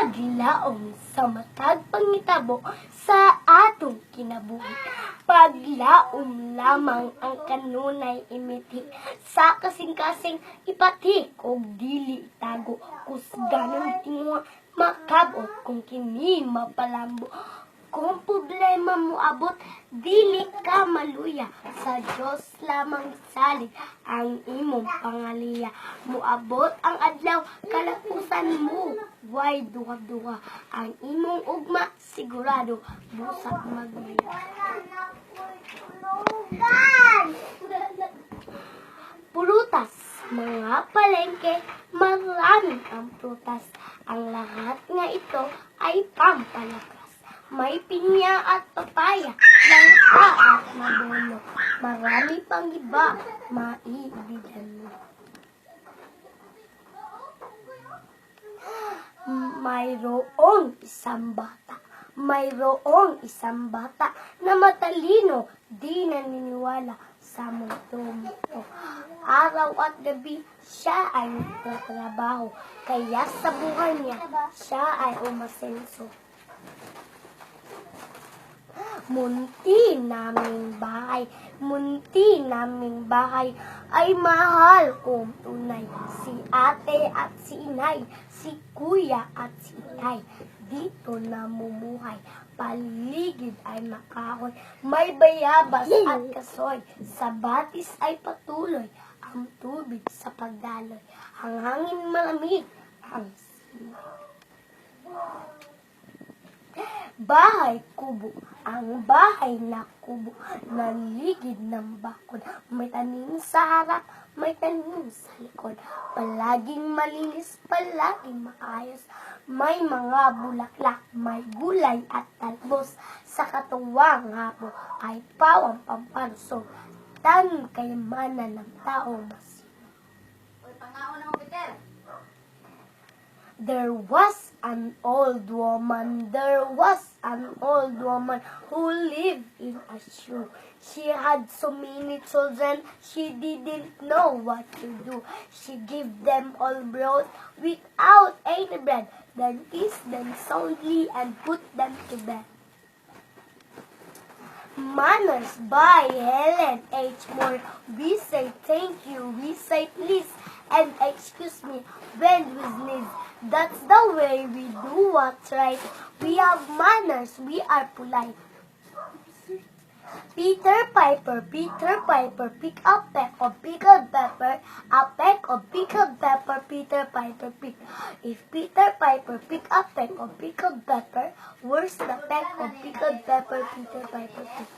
paglaom sa matag pangitabo sa atong kinabuhi. Paglaom lamang ang kanunay imiti sa kasing-kasing ipati og dili itago kusganon tingwa makabot kung kini mapalambo. Kung problema mo abot, dili ka maluya. Sa Diyos lamang salig ang imong pangaliya. Muabot ang adlaw, kalapusan mo. Way duha-duha. Ang imong ugma, sigurado, busak magmaya. Pulutas, mga palengke, maraming ang prutas. Ang lahat nga ito ay pampalakas. May pinya at papaya, langka at mabulo. Marami pang iba, maibigan mo. Mayroong isang bata na matalino, di naniniwala sa mundo. Araw at gabi, siya ay nagtatrabaho, kaya sa buhay niya, siya ay umasenso. Munti naming bahay ay mahal kong tunay. Si ate at si inay, si kuya at si inay, dito namumuhay. Paligid ay makahoy, may bayabas at kasoy. Sa batis ay patuloy, ang tubig sa pagdaloy. Ang hangin malamig, ang simoy. Bahay kubo, ang bahay na kubo, naligid ng bakod. May tanim sa harap, may tanim sa likod. Palaging malinis, palaging maayos. May mga bulaklak, may gulay at talbos. Sa katuwang hapon ay pawang pampanso. Tanging kayamanan ng tao masino. There was an old woman who lived in a shoe. She had so many children, she didn't know what to do. She gave them all broth without any bread, then kissed them soundly and put them to bed. Manners by Helen H. Moore. We say thank you, we say please, and excuse me when we sneeze. That's the way we do what's right. We have manners, we are polite. Peter Piper, pick a peck of pickled pepper, a peck of pickled pepper, Peter Piper picked. If Peter Piper picked a peck of pickled pepper, where's the peck of pickled pepper Peter Piper picked?